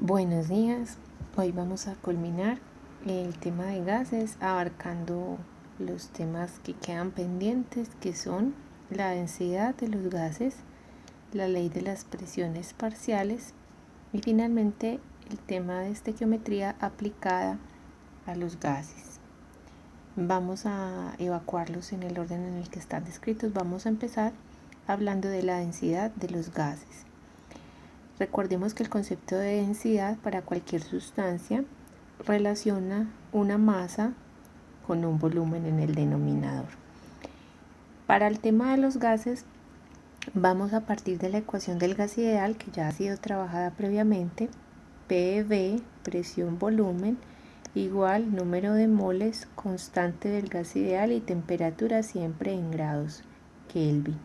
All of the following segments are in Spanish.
Buenos días, hoy vamos a culminar el tema de gases abarcando los temas que quedan pendientes, que son la densidad de los gases, la ley de las presiones parciales y finalmente el tema de estequiometría aplicada a los gases. Vamos a evacuarlos en el orden en el que están descritos. Vamos a empezar hablando de la densidad de los gases. Recordemos que el concepto de densidad para cualquier sustancia relaciona una masa con un volumen en el denominador. Para el tema de los gases, vamos a partir de la ecuación del gas ideal que ya ha sido trabajada previamente. PV, presión volumen, igual número de moles constante del gas ideal y temperatura siempre en grados Kelvin.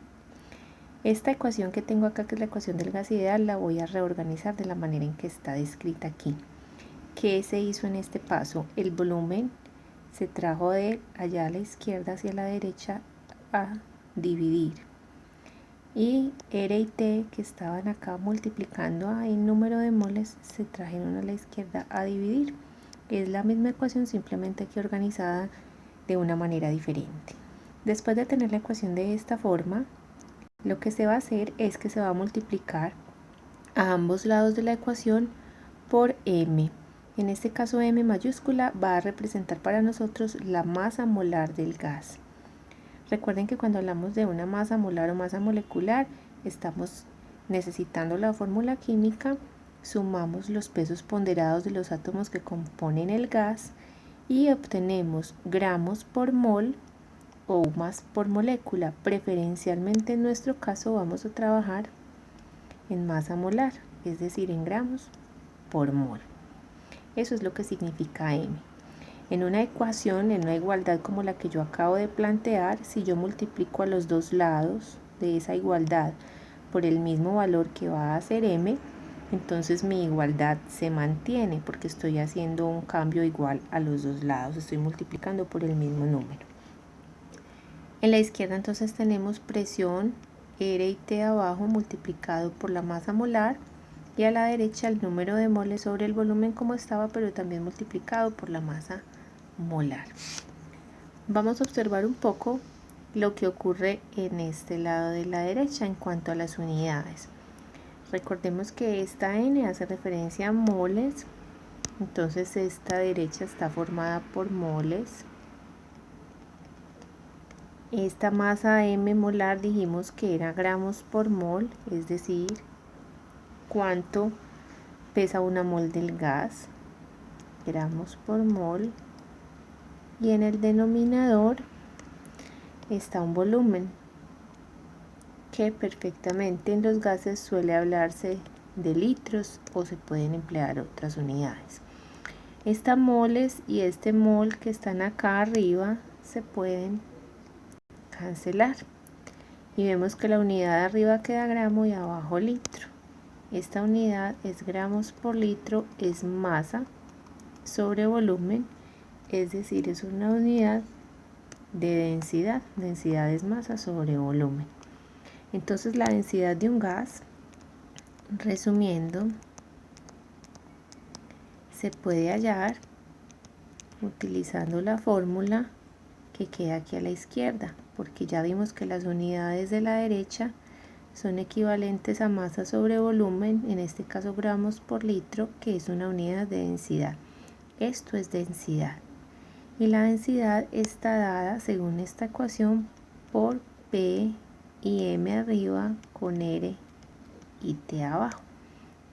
Esta ecuación que tengo acá, que es la ecuación del gas ideal, la voy a reorganizar de la manera en que está descrita aquí. ¿Qué se hizo en este paso? El volumen se trajo de allá a la izquierda hacia la derecha a dividir. Y R y T, que estaban acá multiplicando en número de moles, se trajeron a la izquierda a dividir. Es la misma ecuación, simplemente que organizada de una manera diferente. Después de tener la ecuación de esta forma, lo que se va a hacer es que se va a multiplicar a ambos lados de la ecuación por m. En este caso m mayúscula va a representar para nosotros la masa molar del gas. Recuerden que cuando hablamos de una masa molar o masa molecular, estamos necesitando la fórmula química, sumamos los pesos ponderados de los átomos que componen el gas y obtenemos gramos por mol o más por molécula. Preferencialmente en nuestro caso vamos a trabajar en masa molar, es decir, en gramos por mol. Eso es lo que significa m. En una ecuación, en una igualdad como la que yo acabo de plantear, si yo multiplico a los dos lados de esa igualdad por el mismo valor que va a ser m, entonces mi igualdad se mantiene porque estoy haciendo un cambio igual a los dos lados, estoy multiplicando por el mismo número. En la izquierda entonces tenemos presión R y T abajo multiplicado por la masa molar y a la derecha el número de moles sobre el volumen como estaba, pero también multiplicado por la masa molar. Vamos a observar un poco lo que ocurre en este lado de la derecha en cuanto a las unidades. Recordemos que esta N hace referencia a moles, entonces esta derecha está formada por moles. Esta masa m molar dijimos que era gramos por mol, es decir, cuánto pesa una mol del gas, gramos por mol. Y en el denominador está un volumen, que perfectamente en los gases suele hablarse de litros o se pueden emplear otras unidades. Esta moles y este mol que están acá arriba se pueden cancelar y vemos que la unidad de arriba queda gramo y abajo litro. Esta unidad es gramos por litro, es masa sobre volumen, es decir, es una unidad de densidad. Densidad es masa sobre volumen. Entonces la densidad de un gas, resumiendo, se puede hallar utilizando la fórmula que queda aquí a la izquierda, porque ya vimos que las unidades de la derecha son equivalentes a masa sobre volumen, en este caso gramos por litro, que es una unidad de densidad. Esto es densidad. Y la densidad está dada, según esta ecuación, por P y M arriba con R y T abajo,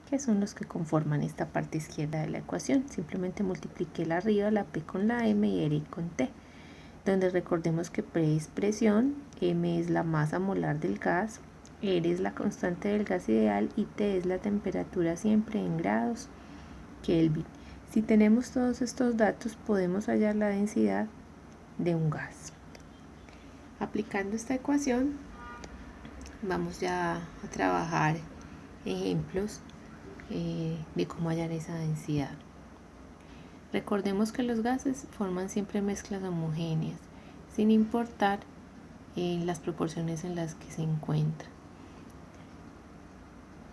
que son los que conforman esta parte izquierda de la ecuación. Simplemente multipliqué la arriba, la P con la M y R con T, donde recordemos que P es presión, M es la masa molar del gas, R es la constante del gas ideal y T es la temperatura siempre en grados Kelvin. Si tenemos todos estos datos, podemos hallar la densidad de un gas. Aplicando esta ecuación, vamos ya a trabajar ejemplos de cómo hallar esa densidad. Recordemos que los gases forman siempre mezclas homogéneas, sin importar las proporciones en las que se encuentran.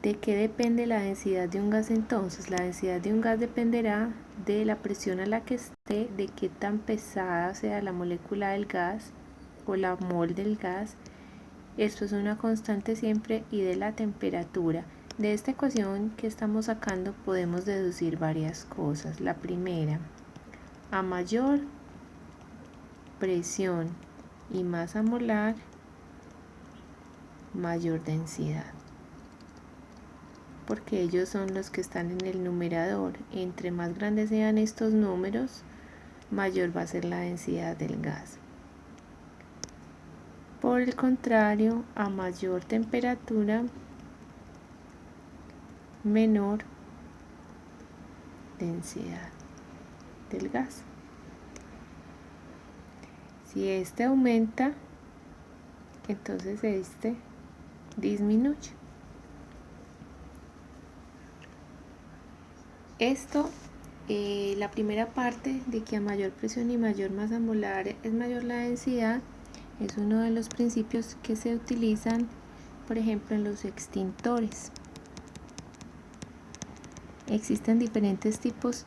¿De qué depende la densidad de un gas entonces? La densidad de un gas dependerá de la presión a la que esté, de qué tan pesada sea la molécula del gas o la mol del gas. Esto es una constante siempre, y de la temperatura. De esta ecuación que estamos sacando podemos deducir varias cosas. La primera, a mayor presión y masa molar, mayor densidad, porque ellos son los que están en el numerador. Entre más grandes sean estos números, mayor va a ser la densidad del gas. Por el contrario, a mayor temperatura, menor densidad del gas. Si este aumenta, entonces este disminuye. Esto, la primera parte de que a mayor presión y mayor masa molar es mayor la densidad, es uno de los principios que se utilizan, por ejemplo, en los extintores. Existen diferentes tipos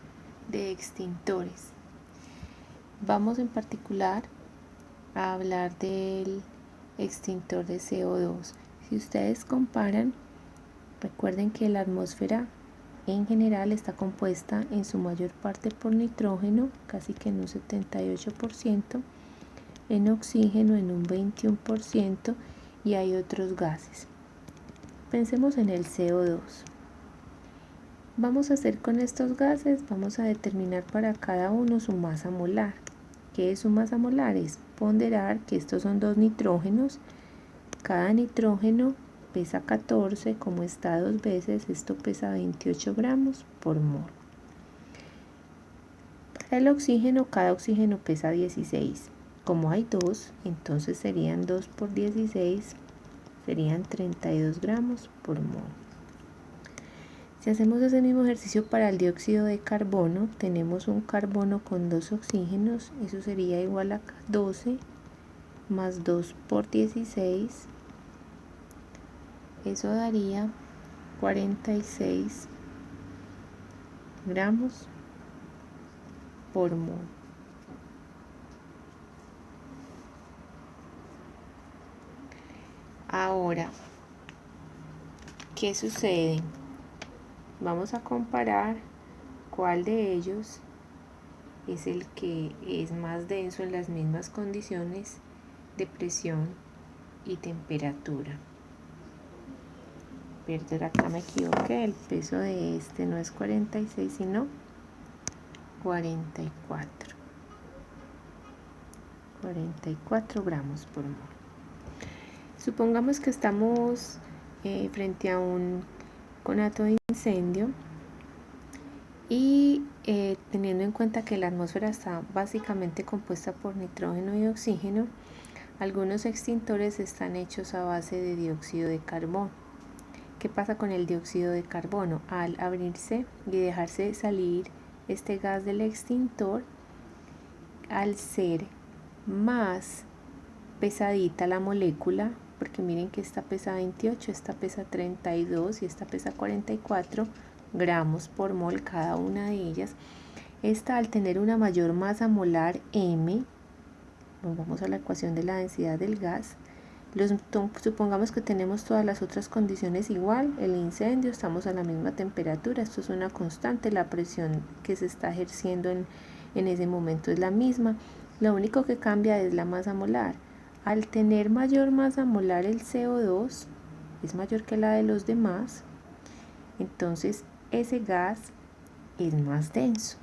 de extintores. Vamos en particular a hablar del extintor de CO2. Si ustedes comparan, recuerden que la atmósfera en general está compuesta en su mayor parte por nitrógeno, casi que en un 78%, en oxígeno en un 21%, y hay otros gases. Pensemos en el CO2. Vamos a hacer con estos gases, vamos a determinar para cada uno su masa molar. ¿Qué es su masa molar? Es ponderar que estos son 2 nitrógenos. Cada nitrógeno pesa 14, como está 2 veces, esto pesa 28 gramos por mol. Para el oxígeno, cada oxígeno pesa 16. Como hay 2, entonces serían 2 por 16, serían 32 gramos por mol. Si hacemos ese mismo ejercicio para el dióxido de carbono, tenemos un carbono con 2 oxígenos, eso sería igual a 12 más 2 por 16, eso daría 46 gramos por mol. Ahora, ¿qué sucede? Vamos a comparar cuál de ellos es el que es más denso en las mismas condiciones de presión y temperatura. Perdón, acá me equivoqué, el peso de este no es 46 sino 44 gramos por mol. Supongamos que estamos frente a un conato de incendio y teniendo en cuenta que la atmósfera está básicamente compuesta por nitrógeno y oxígeno, algunos extintores están hechos a base de dióxido de carbono. ¿Qué pasa con el dióxido de carbono? Al abrirse y dejarse salir este gas del extintor, al ser más pesadita la molécula, porque miren que esta pesa 28, esta pesa 32 y esta pesa 44 gramos por mol cada una de ellas, esta al tener una mayor masa molar M, nos vamos a la ecuación de la densidad del gas, supongamos que tenemos todas las otras condiciones igual, el incendio, estamos a la misma temperatura, esto es una constante, la presión que se está ejerciendo en ese momento es la misma, lo único que cambia es la masa molar. Al tener mayor masa molar el CO2 es mayor que la de los demás, entonces ese gas es más denso,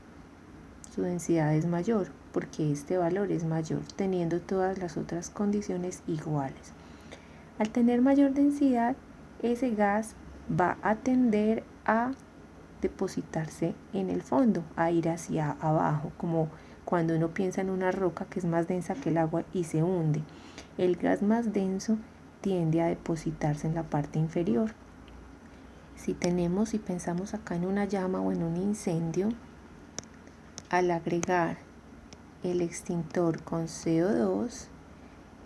su densidad es mayor porque este valor es mayor teniendo todas las otras condiciones iguales. Al tener mayor densidad, ese gas va a tender a depositarse en el fondo, a ir hacia abajo, como cuando uno piensa en una roca que es más densa que el agua y se hunde. El gas más denso tiende a depositarse en la parte inferior. Si pensamos acá en una llama o en un incendio, al agregar el extintor con CO2,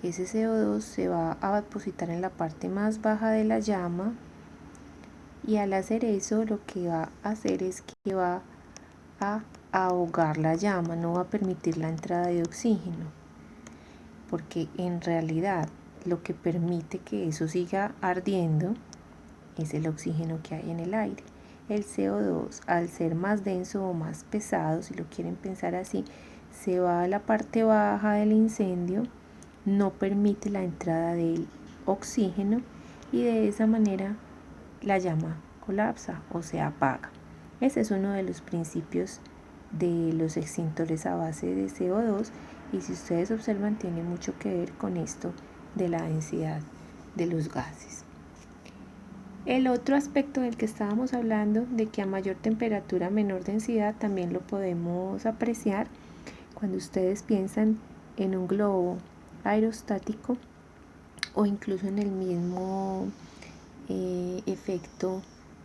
ese CO2 se va a depositar en la parte más baja de la llama y al hacer eso lo que va a hacer es que va a ahogar la llama, no va a permitir la entrada de oxígeno, porque en realidad lo que permite que eso siga ardiendo es el oxígeno que hay en el aire. El CO2, al ser más denso o más pesado, si lo quieren pensar así, se va a la parte baja del incendio, no permite la entrada del oxígeno y de esa manera la llama colapsa o se apaga. Ese es uno de los principios de los extintores a base de CO2 y si ustedes observan tiene mucho que ver con esto de la densidad de los gases. El otro aspecto del que estábamos hablando, de que a mayor temperatura menor densidad, también lo podemos apreciar cuando ustedes piensan en un globo aerostático o incluso en el mismo efecto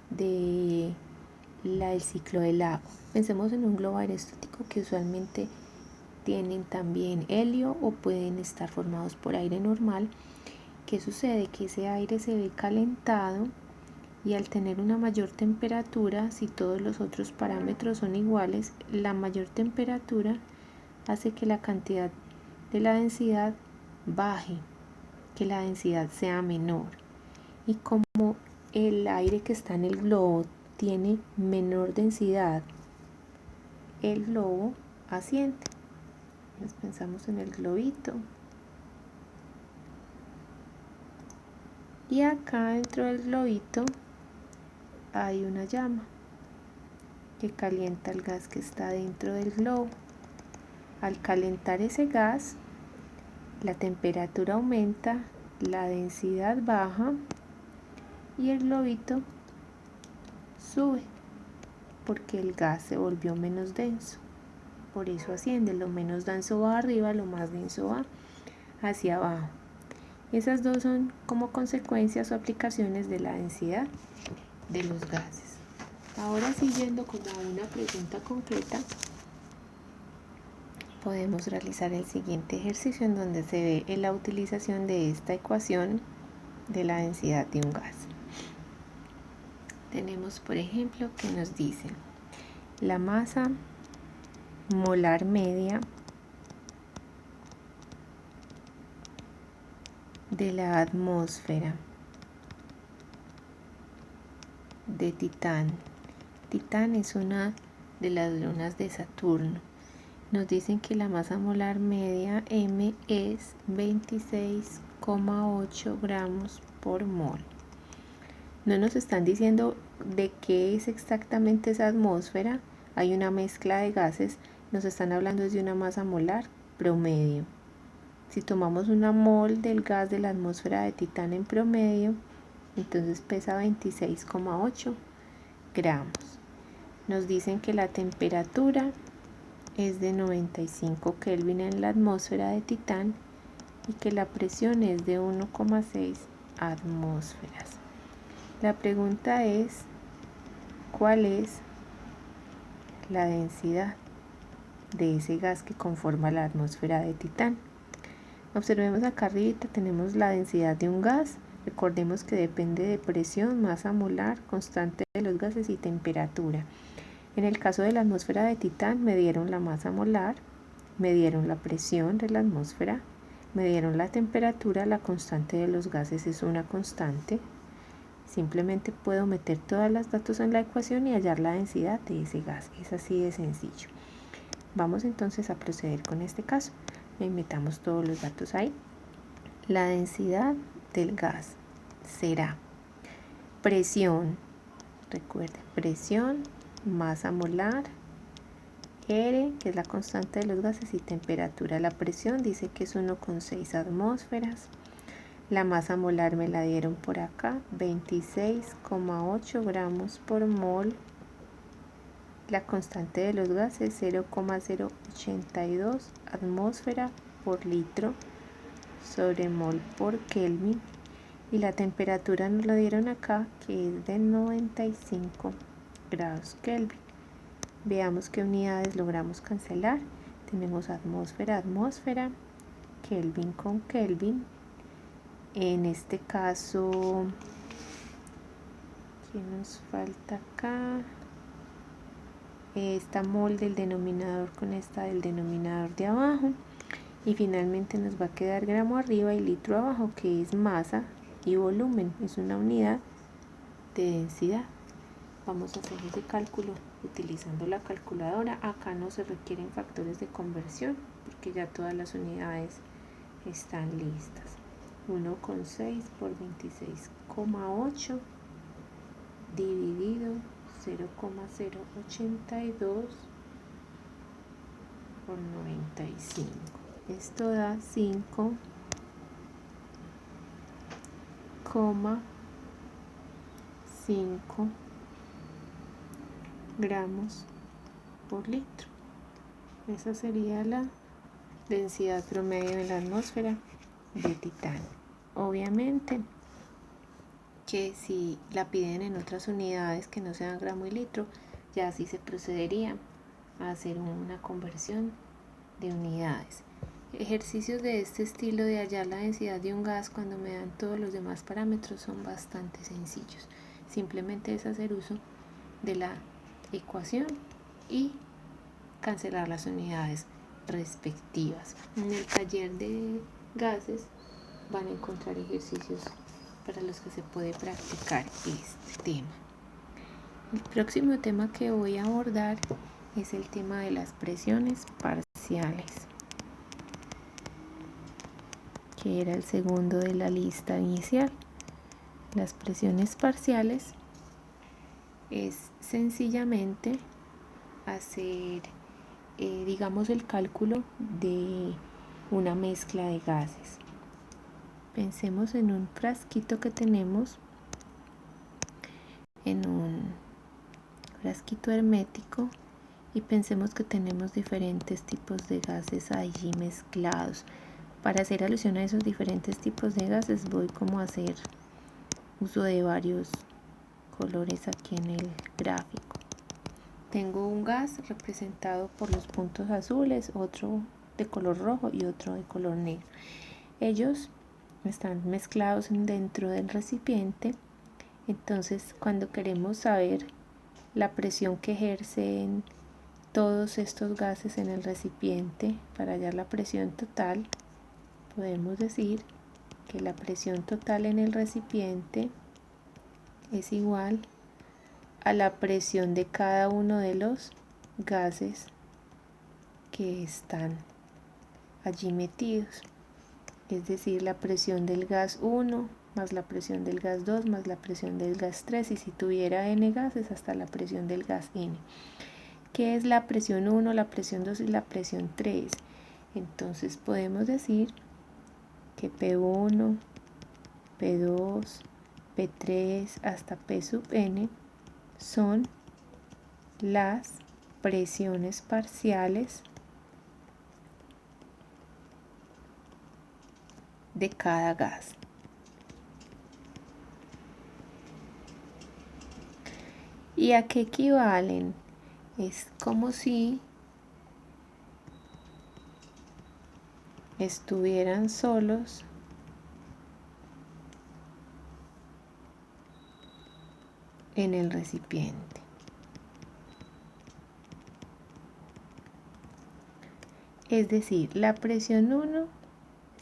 del ciclo del agua. Pensemos en un globo aerostático que usualmente tienen también helio o pueden estar formados por aire normal. ¿Qué sucede? Que ese aire se ve calentado y al tener una mayor temperatura, si todos los otros parámetros son iguales, la mayor temperatura hace que la cantidad de la densidad baje, que la densidad sea menor. Y como el aire que está en el globo tiene menor densidad, el globo asciende. Entonces pensamos en el globito. Y acá dentro del globito hay una llama que calienta el gas que está dentro del globo. Al calentar ese gas, la temperatura aumenta, la densidad baja y el globito sube porque el gas se volvió menos denso. Por eso asciende, lo menos denso va arriba, lo más denso va hacia abajo. Esas dos son como consecuencias o aplicaciones de la densidad de los gases. Ahora siguiendo como a una pregunta concreta, podemos realizar el siguiente ejercicio en donde se ve la utilización de esta ecuación de la densidad de un gas. Tenemos, por ejemplo, que nos dicen la masa molar media de la atmósfera de Titán. Titán es una de las lunas de Saturno. Nos dicen que la masa molar media M es 26,8 gramos por mol. No nos están diciendo de qué es exactamente esa atmósfera. Hay una mezcla de gases. Nos están hablando de una masa molar promedio. Si tomamos una mol del gas de la atmósfera de Titán en promedio, entonces pesa 26,8 gramos. Nos dicen que la temperatura es de 95 Kelvin en la atmósfera de Titán y que la presión es de 1,6 atmósferas. La pregunta es, ¿cuál es la densidad de ese gas que conforma la atmósfera de Titán? Observemos acá arriba, tenemos la densidad de un gas. Recordemos que depende de presión, masa molar, constante de los gases y temperatura. En el caso de la atmósfera de Titán, medieron la masa molar, medieron la presión de la atmósfera, medieron la temperatura, la constante de los gases es una constante. Simplemente puedo meter todos los datos en la ecuación y hallar la densidad de ese gas. Es así de sencillo. Vamos entonces a proceder con este caso. Metamos todos los datos ahí. La densidad del gas será presión, recuerden, presión, masa molar, R, que es la constante de los gases, y temperatura. La presión dice que es 1,6 atmósferas. La masa molar me la dieron por acá, 26,8 gramos por mol. La constante de los gases, 0,082 atmósfera por litro sobre mol por Kelvin. Y la temperatura nos la dieron acá, que es de 95 grados Kelvin. Veamos qué unidades logramos cancelar. Tenemos atmósfera, atmósfera, Kelvin con Kelvin. En este caso, ¿Qué nos falta acá? Esta mol del denominador con esta del denominador de abajo. Y finalmente nos va a quedar gramo arriba y litro abajo, que es masa y volumen. Es una unidad de densidad. Vamos a hacer ese cálculo utilizando la calculadora. Acá no se requieren factores de conversión porque ya todas las unidades están listas. 1,6 por 26,8 dividido 0,082 por 95. Esto da 5,5 gramos por litro. Esa sería la densidad promedio de la atmósfera de titanio. Obviamente que si la piden en otras unidades que no sean gramo y litro, ya así se procedería a hacer una conversión de unidades. Ejercicios de este estilo de hallar la densidad de un gas cuando me dan todos los demás parámetros son bastante sencillos. Simplemente es hacer uso de la ecuación y cancelar las unidades respectivas. En el taller de gases van a encontrar ejercicios para los que se puede practicar este tema. El próximo tema que voy a abordar es el tema de las presiones parciales, que era el segundo de la lista inicial. Las presiones parciales es sencillamente hacer, digamos, el cálculo de una mezcla de gases. Pensemos en un frasquito que tenemos, en un frasquito hermético, y pensemos que tenemos diferentes tipos de gases allí mezclados. Para hacer alusión a esos diferentes tipos de gases voy como a hacer uso de varios colores aquí en el gráfico. Tengo un gas representado por los puntos azules, otro de color rojo y otro de color negro. Ellos están mezclados dentro del recipiente. Entonces, cuando queremos saber la presión que ejercen todos estos gases en el recipiente para hallar la presión total, podemos decir que la presión total en el recipiente es igual a la presión de cada uno de los gases que están allí metidos. Es decir, la presión del gas 1 más la presión del gas 2 más la presión del gas 3, y si tuviera n gases hasta la presión del gas n. ¿Qué es la presión 1, la presión 2 y la presión 3? Entonces podemos decir que P1, P2, P3 hasta P sub n son las presiones parciales de cada gas. ¿Y a qué equivalen? Es como si estuvieran solos en el recipiente. Es decir, la presión 1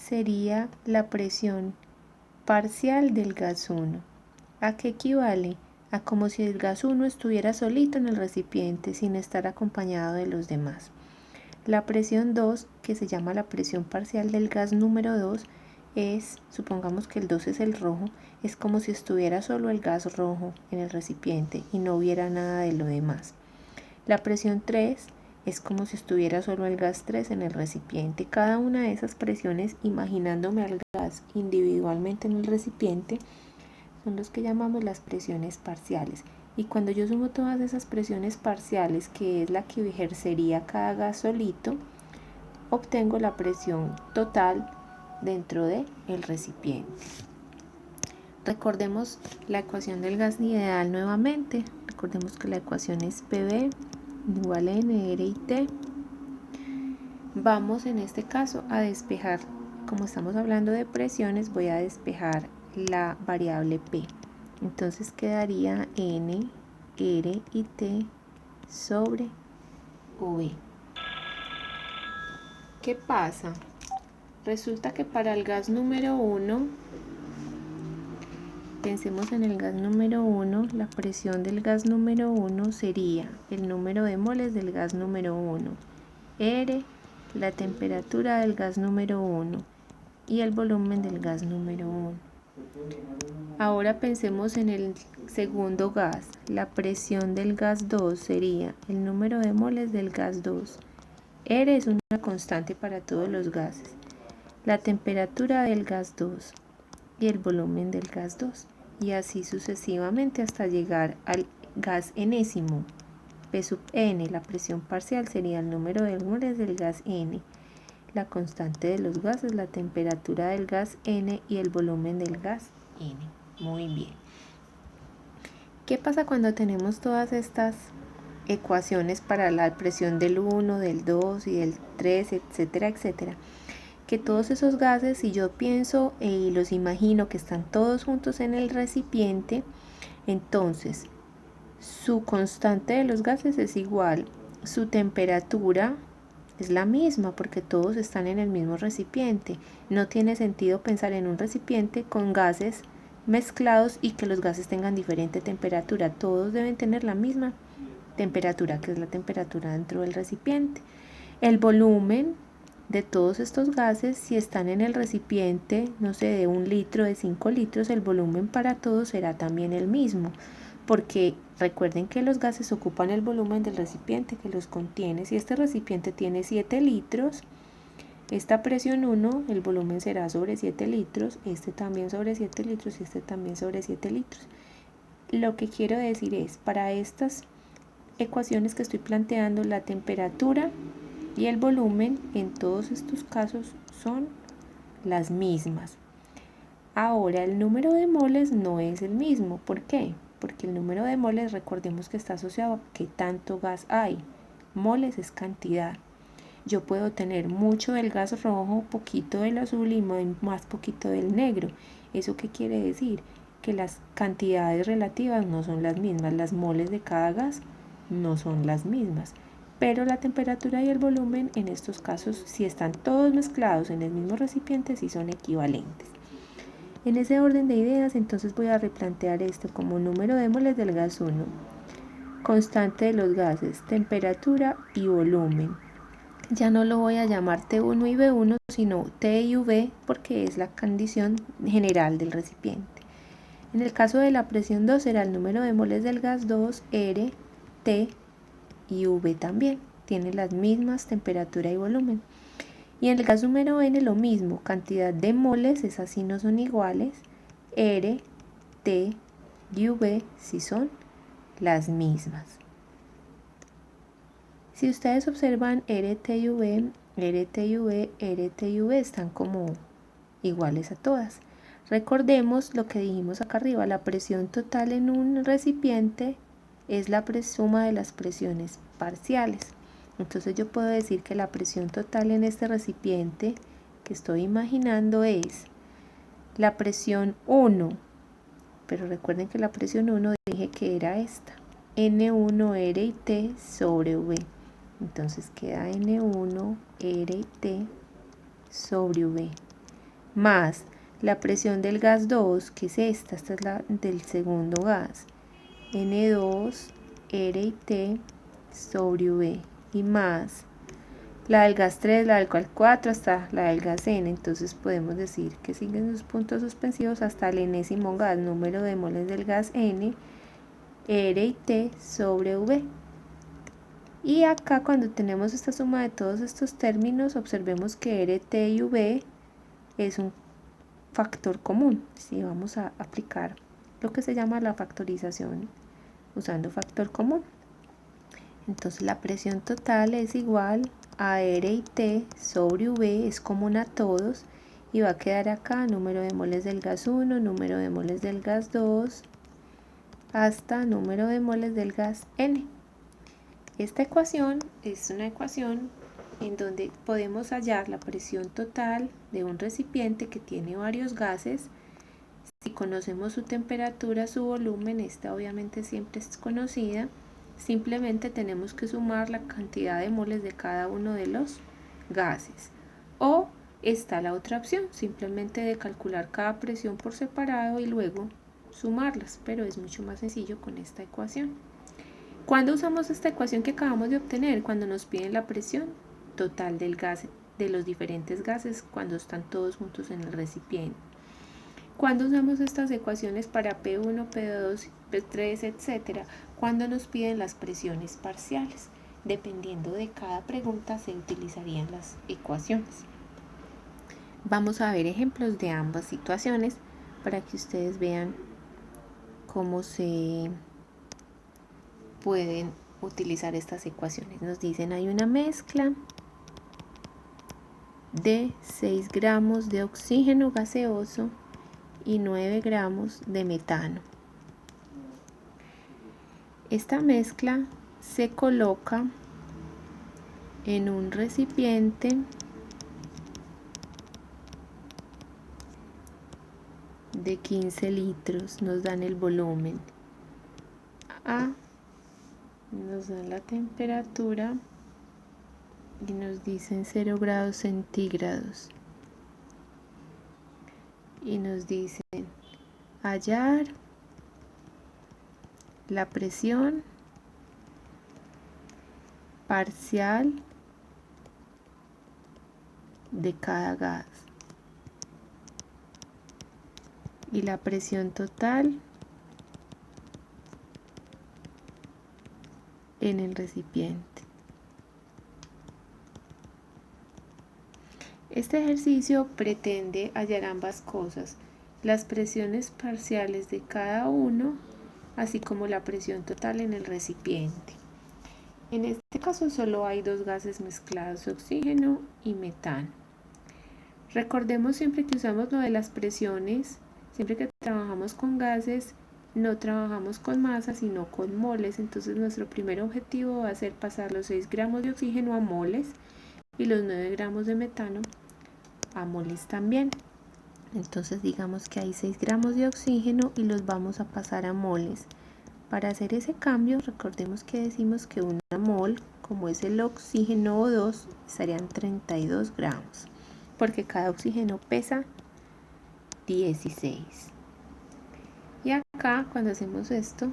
sería la presión parcial del gas 1. ¿A qué equivale? A como si el gas 1 estuviera solito en el recipiente sin estar acompañado de los demás. La presión 2, que se llama la presión parcial del gas número 2, es, supongamos que el 2 es el rojo, es como si estuviera solo el gas rojo en el recipiente y no hubiera nada de lo demás. La presión 3 es como si estuviera solo el gas 3 en el recipiente. Cada una de esas presiones, imaginándome al gas individualmente en el recipiente, son los que llamamos las presiones parciales. Y cuando yo sumo todas esas presiones parciales, que es la que ejercería cada gas solito, obtengo la presión total dentro del recipiente. Recordemos la ecuación del gas ideal nuevamente. Recordemos que la ecuación es PV igual a N, R y T. Vamos en este caso a despejar, como estamos hablando de presiones, voy a despejar la variable P. Entonces quedaría N, R y T sobre V. ¿Qué pasa? Resulta que para el gas número 1, pensemos en el gas número 1, la presión del gas número 1 sería el número de moles del gas número 1, R, la temperatura del gas número 1 y el volumen del gas número 1. Ahora pensemos en el segundo gas, la presión del gas 2 sería el número de moles del gas 2. R es una constante para todos los gases, la temperatura del gas 2 y el volumen del gas 2, y así sucesivamente hasta llegar al gas enésimo. P sub n, la presión parcial, sería el número de moles del gas n, la constante de los gases, la temperatura del gas n y el volumen del gas n. Muy bien. ¿Qué pasa cuando tenemos todas estas ecuaciones para la presión del 1, del 2 y del 3, etcétera, etcétera? Que todos esos gases, si yo pienso y los imagino que están todos juntos en el recipiente, entonces su constante de los gases es igual, su temperatura es la misma porque todos están en el mismo recipiente. No tiene sentido pensar en un recipiente con gases mezclados y que los gases tengan diferente temperatura. Todos deben tener la misma temperatura, que es la temperatura dentro del recipiente. El volumen de todos estos gases, si están en el recipiente, no sé, de 1 litro, de 5 litros, el volumen para todos será también el mismo, porque recuerden que los gases ocupan el volumen del recipiente que los contiene. Si este recipiente tiene 7 litros, esta presión 1, el volumen será sobre 7 litros, este también sobre 7 litros y este también sobre 7 litros. Lo que quiero decir es, para estas ecuaciones que estoy planteando, la temperatura y el volumen en todos estos casos son las mismas. Ahora, el número de moles no es el mismo. ¿Por qué? Porque el número de moles, recordemos que está asociado a qué tanto gas hay. Moles es cantidad. Yo puedo tener mucho del gas rojo, poquito del azul y más poquito del negro. ¿Eso qué quiere decir? Que las cantidades relativas no son las mismas. Las moles de cada gas no son las mismas. Pero la temperatura y el volumen en estos casos, si están todos mezclados en el mismo recipiente, sí son equivalentes. En ese orden de ideas, entonces voy a replantear esto como número de moles del gas 1, constante de los gases, temperatura y volumen. Ya no lo voy a llamar T1 y B1, sino T y V, porque es la condición general del recipiente. En el caso de la presión 2 será el número de moles del gas 2, R, T y V también. Tiene las mismas temperatura y volumen. Y en el gas número N lo mismo, cantidad de moles, esas sí no son iguales, R, T y V sí son las mismas. Si ustedes observan RT y V, RT y V, RT y V están como iguales a todas. Recordemos lo que dijimos acá arriba, la presión total en un recipiente es la suma de las presiones parciales. Entonces yo puedo decir que la presión total en este recipiente que estoy imaginando es la presión 1, pero recuerden que la presión 1 dije que era esta, N1, R y T sobre V. Entonces queda N1, R y T sobre V, más la presión del gas 2, que es esta es la del segundo gas, N2, R y T sobre V, y más la del gas 3, la del gas 4, hasta la del gas N. Entonces podemos decir que siguen sus puntos suspensivos hasta el enésimo gas, número de moles del gas N, R y T sobre V. Y acá cuando tenemos esta suma de todos estos términos, observemos que R, T y V es un factor común. Si vamos a aplicar lo que se llama la factorización usando factor común. Entonces la presión total es igual a R y T sobre V, es común a todos, y va a quedar acá número de moles del gas 1, número de moles del gas 2, hasta número de moles del gas N. Esta ecuación es una ecuación en donde podemos hallar la presión total de un recipiente que tiene varios gases Si conocemos su temperatura, su volumen, esta obviamente siempre es conocida, simplemente tenemos que sumar la cantidad de moles de cada uno de los gases. O está la otra opción, simplemente de calcular cada presión por separado y luego sumarlas, pero es mucho más sencillo con esta ecuación. ¿Cuándo usamos esta ecuación que acabamos de obtener? Cuando nos piden la presión total del gas, de los diferentes gases cuando están todos juntos en el recipiente. ¿Cuándo usamos estas ecuaciones para P1, P2, P3, etcétera? Cuando nos piden las presiones parciales. Dependiendo de cada pregunta se utilizarían las ecuaciones. Vamos a ver ejemplos de ambas situaciones para que ustedes vean cómo se pueden utilizar estas ecuaciones. Nos dicen hay una mezcla de 6 gramos de oxígeno gaseoso y 9 gramos de metano. Esta mezcla se coloca en un recipiente de 15 litros. Nos dan el volumen A, nos dan la temperatura y nos dicen 0 grados centígrados. Y nos dicen hallar la presión parcial de cada gas y la presión total en el recipiente. Este ejercicio pretende hallar ambas cosas, las presiones parciales de cada uno, así como la presión total en el recipiente. En este caso solo hay dos gases mezclados, oxígeno y metano. Recordemos siempre que usamos lo de las presiones, siempre que trabajamos con gases, no trabajamos con masas, sino con moles. Entonces nuestro primer objetivo va a ser pasar los 6 gramos de oxígeno a moles y los 9 gramos de metano a moles también. Entonces digamos que hay 6 gramos de oxígeno y los vamos a pasar a moles. Para hacer ese cambio, recordemos que decimos que una mol, como es el oxígeno O2, estarían 32 gramos, porque cada oxígeno pesa 16. Y acá, cuando hacemos esto,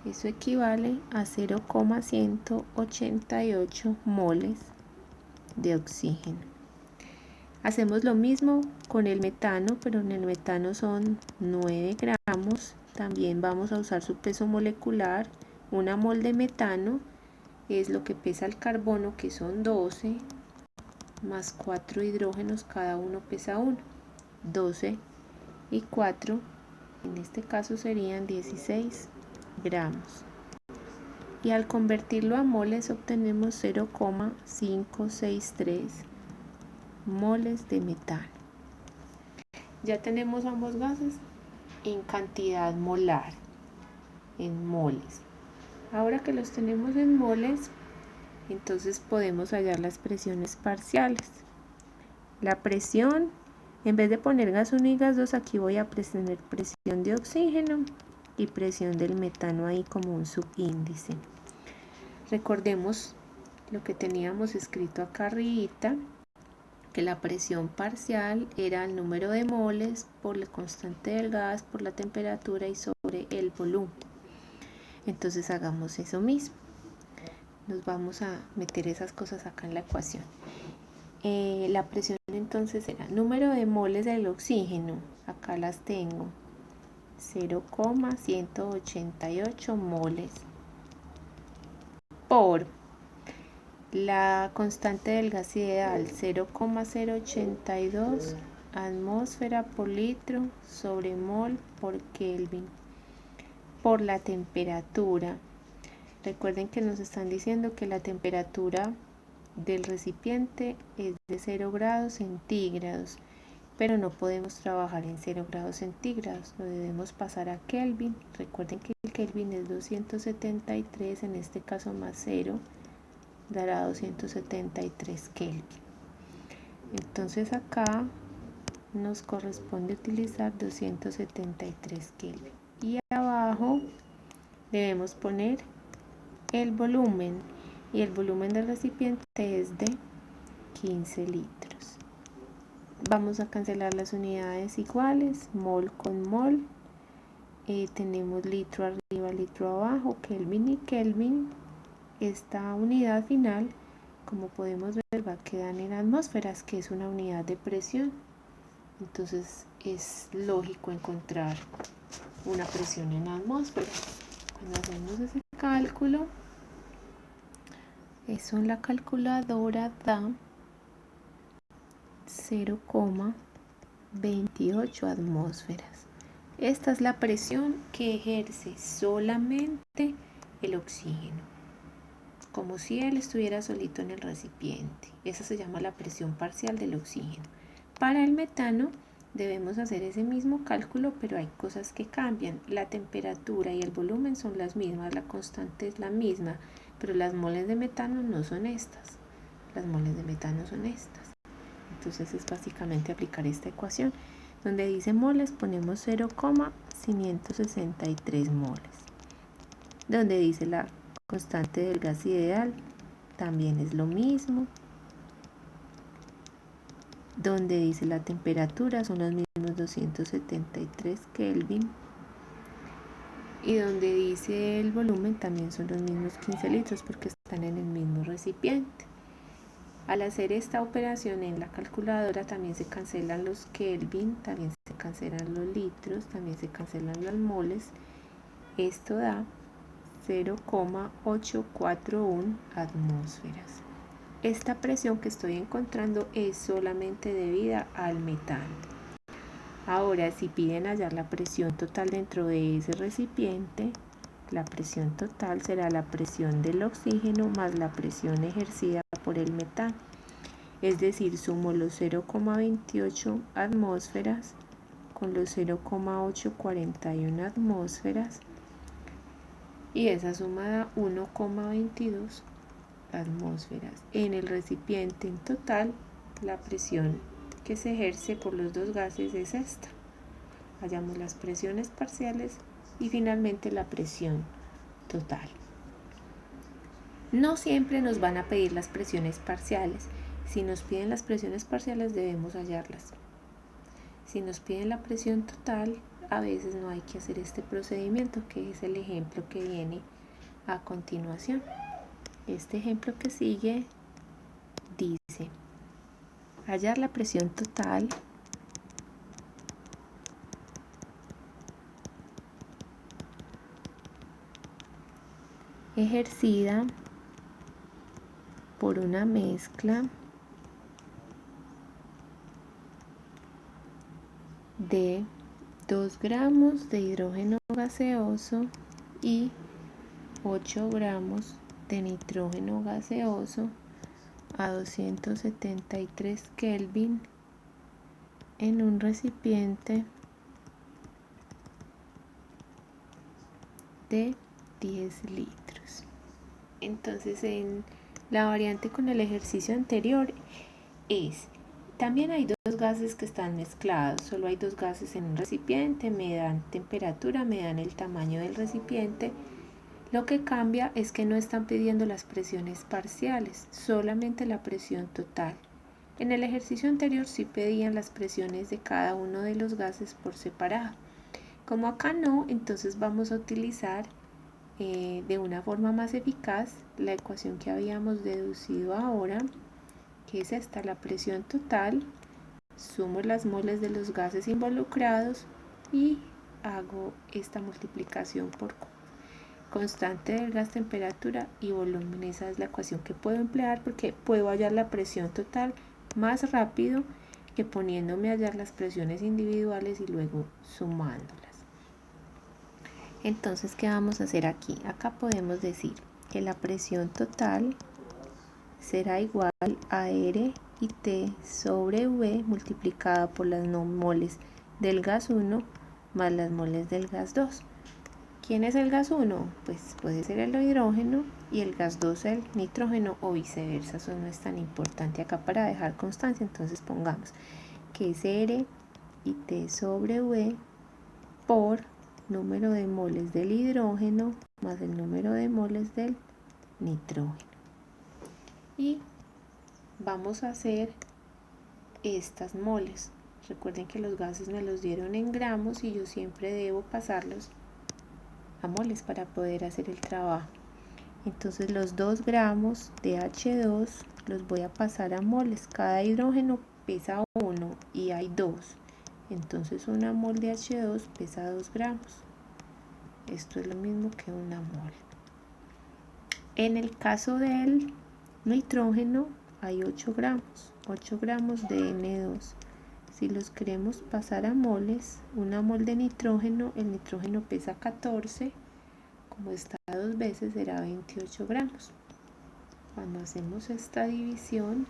eso equivale a 0,188 moles de oxígeno. Hacemos lo mismo con el metano, pero en el metano son 9 gramos. También vamos a usar su peso molecular. Una mol de metano es lo que pesa el carbono, que son 12, más 4 hidrógenos, cada uno pesa 1. 12 y 4, en este caso serían 16 gramos. Y al convertirlo a moles obtenemos 0,563 moles de metano. Ya tenemos ambos gases en cantidad molar, en moles. Ahora que los tenemos en moles, entonces podemos hallar las presiones parciales. La presión, en vez de poner gas 1 y gas 2, aquí voy a poner presión de oxígeno y presión del metano ahí como un subíndice. Recordemos lo que teníamos escrito acá arribita, que la presión parcial era el número de moles por la constante del gas, por la temperatura y sobre el volumen. Entonces hagamos eso mismo. Nos vamos a meter esas cosas acá en la ecuación. La presión entonces era número de moles del oxígeno, acá las tengo, 0,188 moles, por la constante del gas ideal, 0,082 atmósfera por litro sobre mol por Kelvin, por la temperatura. Recuerden que nos están diciendo que la temperatura del recipiente es de 0 grados centígrados, pero no podemos trabajar en 0 grados centígrados, lo debemos pasar a Kelvin. Recuerden que el Kelvin es 273, en este caso más 0 dará 273 Kelvin. Entonces acá nos corresponde utilizar 273 Kelvin. Y abajo debemos poner el volumen, y el volumen del recipiente es de 15 litros. Vamos a cancelar las unidades iguales, mol con mol. Tenemos litro arriba, litro abajo, Kelvin y Kelvin. Esta unidad final, como podemos ver, va a quedar en atmósferas, que es una unidad de presión. Entonces es lógico encontrar una presión en atmósfera. Cuando hacemos ese cálculo, eso en la calculadora da 0,28 atmósferas. Esta es la presión que ejerce solamente el oxígeno, como si él estuviera solito en el recipiente. Esa se llama la presión parcial del oxígeno. Para el metano debemos hacer ese mismo cálculo, pero hay cosas que cambian. La temperatura y el volumen son las mismas, la constante es la misma, pero las moles de metano no son estas. Las moles de metano son estas. Entonces es básicamente aplicar esta ecuación. Donde dice moles ponemos 0,563 moles. Donde dice la constante del gas ideal también es lo mismo. Donde dice la temperatura son los mismos 273 Kelvin. Y donde dice el volumen también son los mismos 15 litros porque están en el mismo recipiente. Al hacer esta operación en la calculadora también se cancelan los Kelvin, también se cancelan los litros, también se cancelan las moles. Esto da 0,841 atmósferas. Esta presión que estoy encontrando es solamente debida al metano. Ahora, si piden hallar la presión total dentro de ese recipiente, la presión total será la presión del oxígeno más la presión ejercida por el metano. Es decir, sumo los 0,28 atmósferas con los 0,841 atmósferas y esa suma da 1,22 atmósferas. En el recipiente en total, la presión que se ejerce por los dos gases es esta. Hallamos las presiones parciales y finalmente la presión total. No siempre nos van a pedir las presiones parciales. Si nos piden las presiones parciales debemos hallarlas. Si nos piden la presión total, a veces no hay que hacer este procedimiento, que es el ejemplo que viene a continuación. Este ejemplo que sigue dice: hallar la presión total ejercida por una mezcla de 2 gramos de hidrógeno gaseoso y 8 gramos de nitrógeno gaseoso a 273 Kelvin en un recipiente de 10 litros. Entonces, en la variante con el ejercicio anterior también hay dos gases que están mezclados, solo hay dos gases en un recipiente, me dan temperatura, me dan el tamaño del recipiente. Lo que cambia es que no están pidiendo las presiones parciales, solamente la presión total. En el ejercicio anterior sí pedían las presiones de cada uno de los gases por separado. Como acá no, entonces vamos a utilizar de una forma más eficaz la ecuación que habíamos deducido ahora, que es esta: la presión total, sumo las moles de los gases involucrados y hago esta multiplicación por constante del gas, temperatura y volumen. Esa es la ecuación que puedo emplear porque puedo hallar la presión total más rápido que poniéndome a hallar las presiones individuales y luego sumándolas. Entonces, ¿qué vamos a hacer aquí? Acá podemos decir que la presión total será igual a R y T sobre V multiplicada por las moles del gas 1 más las moles del gas 2. ¿Quién es el gas 1? Pues puede ser el hidrógeno y el gas 2 el nitrógeno o viceversa. Eso no es tan importante acá para dejar constancia. Entonces pongamos que es R y T sobre V por número de moles del hidrógeno más el número de moles del nitrógeno. Y vamos a hacer estas moles. Recuerden que los gases me los dieron en gramos y yo siempre debo pasarlos a moles para poder hacer el trabajo. Entonces los 2 gramos de H2 los voy a pasar a moles. Cada hidrógeno pesa 1 y hay 2. Entonces una mol de H2 pesa 2 gramos. Esto es lo mismo que una mol. En el caso del nitrógeno hay 8 gramos. 8 gramos de N2. Si los queremos pasar a moles, una mol de nitrógeno, el nitrógeno pesa 14. Como está 2 veces será 28 gramos. Cuando hacemos esta división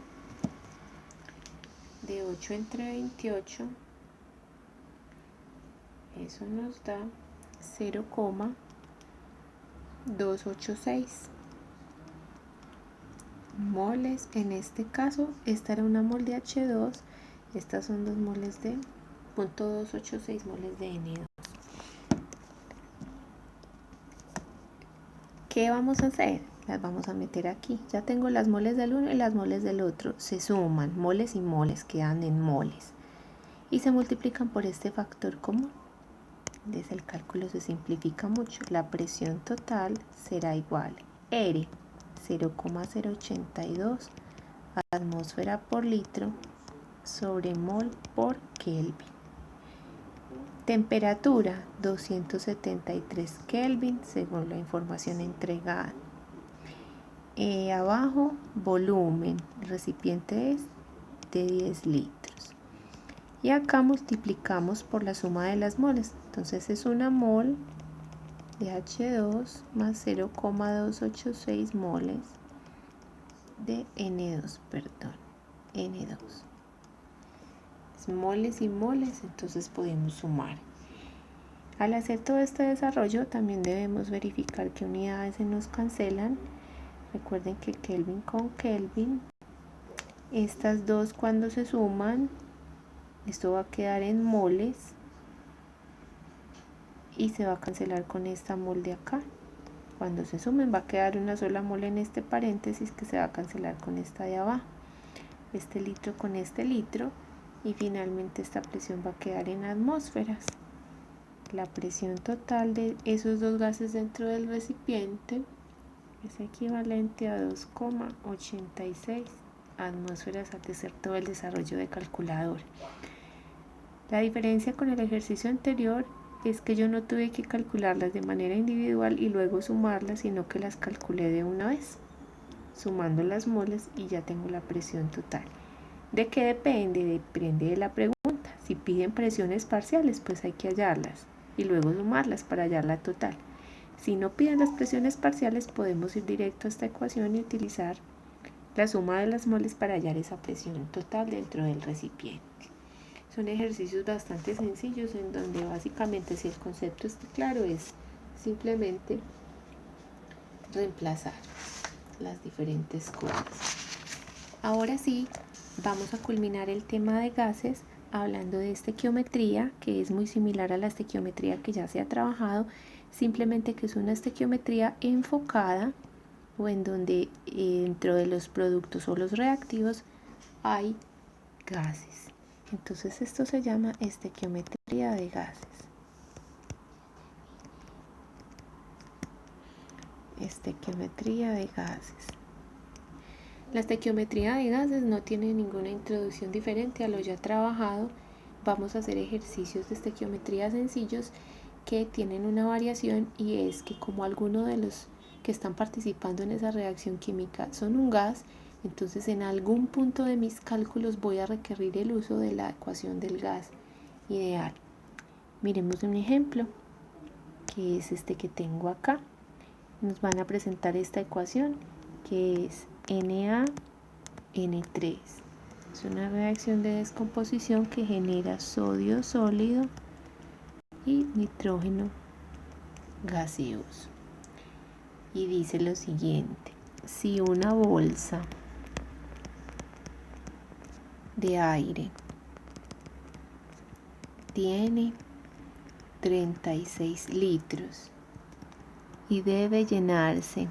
de 8 entre 28, eso nos da 0,286 moles. En este caso, esta era una mol de H2, estas son 2 moles de 0,286 moles de N2. ¿Qué vamos a hacer? Las vamos a meter aquí. Ya tengo las moles del uno y las moles del otro. Se suman, moles y moles quedan en moles. Y se multiplican por este factor común. Desde el cálculo se simplifica mucho. La presión total será igual. R, 0,082 atmósfera por litro sobre mol por Kelvin. Temperatura 273 Kelvin según la información entregada. Abajo, volumen, el recipiente es de 10 litros. Y acá multiplicamos por la suma de las moles. Entonces es una mol de H2 más 0,286 moles de N2, N2. Moles y moles, entonces podemos sumar. Al hacer todo este desarrollo también debemos verificar qué unidades se nos cancelan. Recuerden que Kelvin con Kelvin, estas dos cuando se suman, esto va a quedar en moles y se va a cancelar con esta mol de acá. Cuando se sumen va a quedar una sola mol en este paréntesis que se va a cancelar con esta de abajo. Este litro con este litro. Y finalmente esta presión va a quedar en atmósferas. La presión total de esos dos gases dentro del recipiente es equivalente a 2,86 atmósferas al hacer todo el desarrollo de calculador. La diferencia con el ejercicio anterior es que yo no tuve que calcularlas de manera individual y luego sumarlas, sino que las calculé de una vez, sumando las moles y ya tengo la presión total. ¿De qué depende? Depende de la pregunta. Si piden presiones parciales, pues hay que hallarlas y luego sumarlas para hallar la total. Si no piden las presiones parciales, podemos ir directo a esta ecuación y utilizar la suma de las moles para hallar esa presión total dentro del recipiente. Son ejercicios bastante sencillos en donde básicamente, si el concepto está claro, es simplemente reemplazar las diferentes cosas. Ahora sí, vamos a culminar el tema de gases hablando de estequiometría, que es muy similar a la estequiometría que ya se ha trabajado, simplemente que es una estequiometría enfocada o en donde dentro de los productos o los reactivos hay gases. Entonces esto se llama estequiometría de gases. Estequiometría de gases. La estequiometría de gases no tiene ninguna introducción diferente a lo ya trabajado. Vamos a hacer ejercicios de estequiometría sencillos que tienen una variación, y es que como algunos de los que están participando en esa reacción química son un gas, entonces en algún punto de mis cálculos voy a requerir el uso de la ecuación del gas ideal. Miremos un ejemplo, que es este que tengo acá. Nos van a presentar esta ecuación, que es NaN3. Es una reacción de descomposición que genera sodio sólido y nitrógeno gaseoso. Y dice lo siguiente: si una bolsa de aire tiene 36 litros y debe llenarse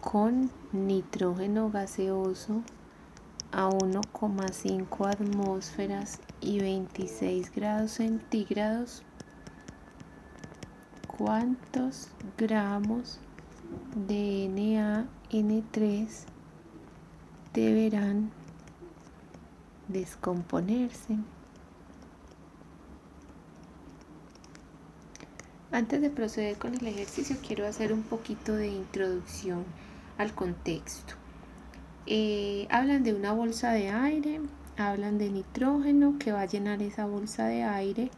con nitrógeno gaseoso a 1,5 atmósferas y 26 grados centígrados. ¿Cuántos gramos de NaN3 deberán descomponerse? Antes de proceder con el ejercicio, quiero hacer un poquito de introducción al contexto. Hablan de una bolsa de aire, hablan de nitrógeno que va a llenar esa bolsa de aire,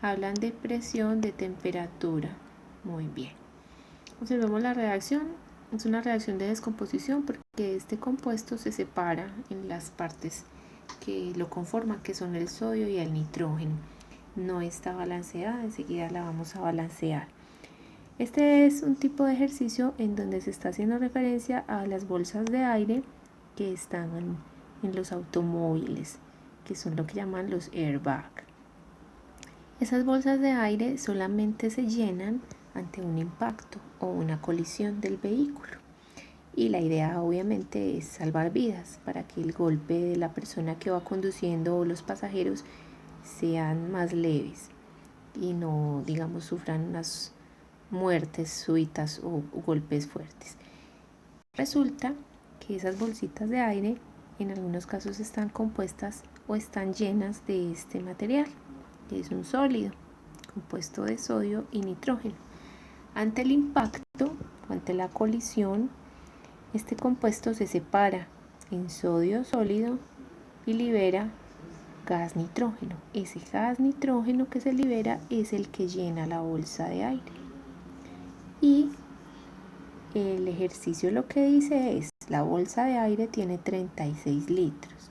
hablan de presión, de temperatura. Muy bien. Observemos la reacción. Es una reacción de descomposición porque este compuesto se separa en las partes que lo conforman, que son el sodio y el nitrógeno. No está balanceada, enseguida la vamos a balancear. Este es un tipo de ejercicio en donde se está haciendo referencia a las bolsas de aire que están en los automóviles, que son lo que llaman los airbag. Esas bolsas de aire solamente se llenan ante un impacto o una colisión del vehículo. Y la idea obviamente es salvar vidas para que el golpe de la persona que va conduciendo o los pasajeros sean más leves y no, digamos, sufran unas muertes súbitas o golpes fuertes. Resulta que esas bolsitas de aire en algunos casos están compuestas o están llenas de este material, que es un sólido compuesto de sodio y nitrógeno. Ante el impacto o ante la colisión, este compuesto se separa en sodio sólido y libera gas nitrógeno. Ese gas nitrógeno que se libera es el que llena la bolsa de aire. Y el ejercicio lo que dice es, la bolsa de aire tiene 36 litros.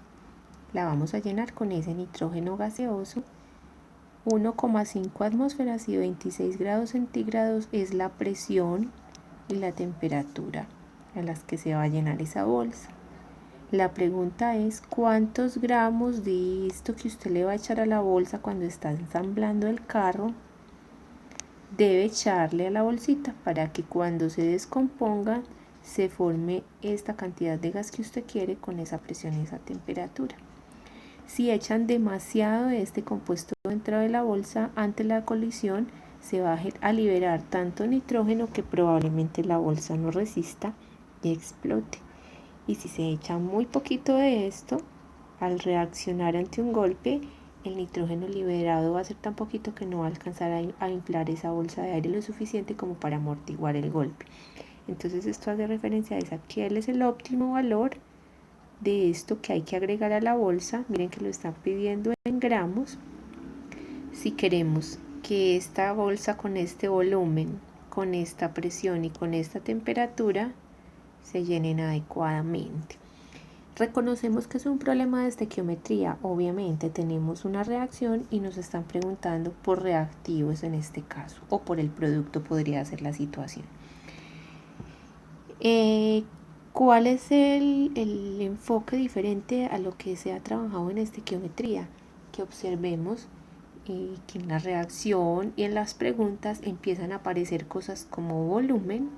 La vamos a llenar con ese nitrógeno gaseoso. 1,5 atmósferas y 26 grados centígrados es la presión y la temperatura a las que se va a llenar esa bolsa. La pregunta es ¿cuántos gramos de esto que usted le va a echar a la bolsa cuando está ensamblando el carro debe echarle a la bolsita para que cuando se descomponga se forme esta cantidad de gas que usted quiere con esa presión y esa temperatura? Si echan demasiado de este compuesto dentro de la bolsa, ante la colisión se va a liberar tanto nitrógeno que probablemente la bolsa no resista y explote. Y si se echa muy poquito de esto, al reaccionar ante un golpe, el nitrógeno liberado va a ser tan poquito que no va a alcanzar a inflar esa bolsa de aire lo suficiente como para amortiguar el golpe. Entonces esto hace referencia a cuál es el óptimo valor de esto que hay que agregar a la bolsa. Miren que lo están pidiendo en gramos. Si queremos que esta bolsa con este volumen, con esta presión y con esta temperatura se llenen adecuadamente. Reconocemos que es un problema de estequiometría. Obviamente tenemos una reacción y nos están preguntando por reactivos en este caso, o por el producto podría ser la situación. ¿Cuál es el enfoque diferente a lo que se ha trabajado en estequiometría? Que observemos que en la reacción y en las preguntas empiezan a aparecer cosas como volumen,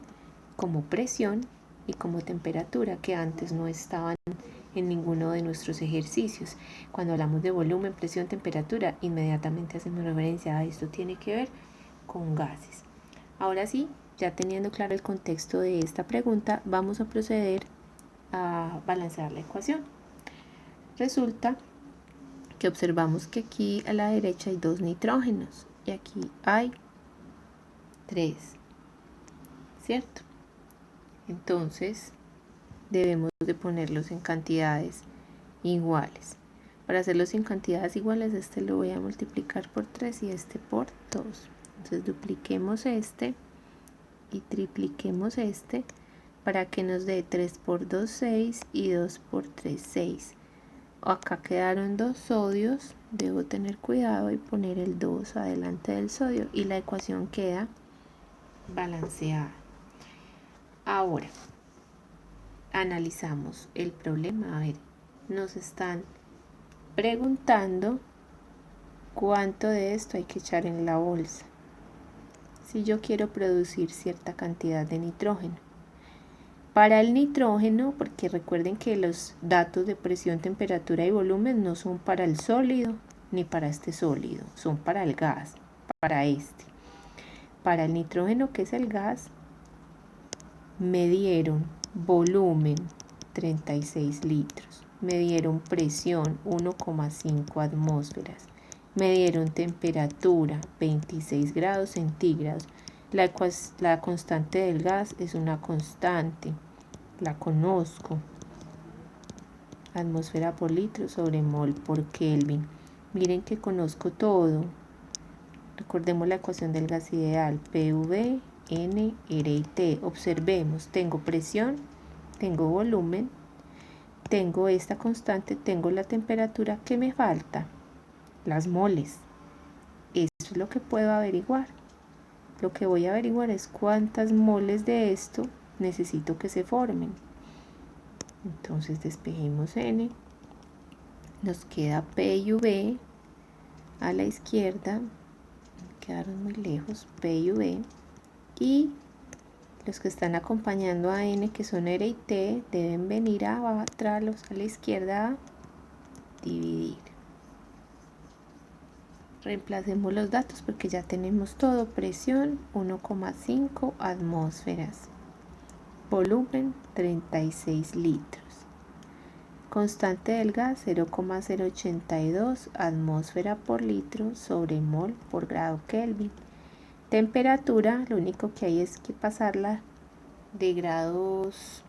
como presión y como temperatura, que antes no estaban en ninguno de nuestros ejercicios. Cuando hablamos de volumen, presión, temperatura, inmediatamente hacemos referencia a esto tiene que ver con gases. Ahora sí, ya teniendo claro el contexto de esta pregunta, vamos a proceder a balancear la ecuación. Resulta que observamos que aquí a la derecha hay 2 nitrógenos y aquí hay 3, ¿cierto? Entonces debemos de ponerlos en cantidades iguales. Para hacerlos en cantidades iguales, este lo voy a multiplicar por 3 y este por 2. Entonces dupliquemos este y tripliquemos este para que nos dé 3 por 2, 6 y 2 por 3, 6. Acá quedaron 2 sodios, debo tener cuidado y poner el 2 adelante del sodio y la ecuación queda balanceada. Ahora, analizamos el problema. A ver, nos están preguntando cuánto de esto hay que echar en la bolsa. Si yo quiero producir cierta cantidad de nitrógeno. Para el nitrógeno, porque recuerden que los datos de presión, temperatura y volumen no son para el sólido ni para este sólido, son para el gas, para este. Para el nitrógeno, que es el gas, me dieron volumen 36 litros, me dieron presión 1,5 atmósferas, me dieron temperatura 26 grados centígrados. La constante del gas es una constante, la conozco, atmósfera por litro sobre mol por Kelvin. Miren que conozco todo. Recordemos la ecuación del gas ideal, PV, N, R y T. Observemos, tengo presión, tengo volumen, tengo esta constante, tengo la temperatura. ¿Qué me falta? Las moles. Eso es lo que puedo averiguar. Lo que voy a averiguar es cuántas moles de esto necesito que se formen. Entonces despejemos N. Nos queda P y V a la izquierda. Quedaron muy lejos, P y V. Y los que están acompañando a N, que son R y T, deben venir a traerlos a la izquierda a dividir. Reemplacemos los datos porque ya tenemos todo. Presión 1,5 atmósferas. Volumen 36 litros. Constante del gas 0,082 atmósfera por litro sobre mol por grado Kelvin. Temperatura, lo único que hay es que pasarla de grados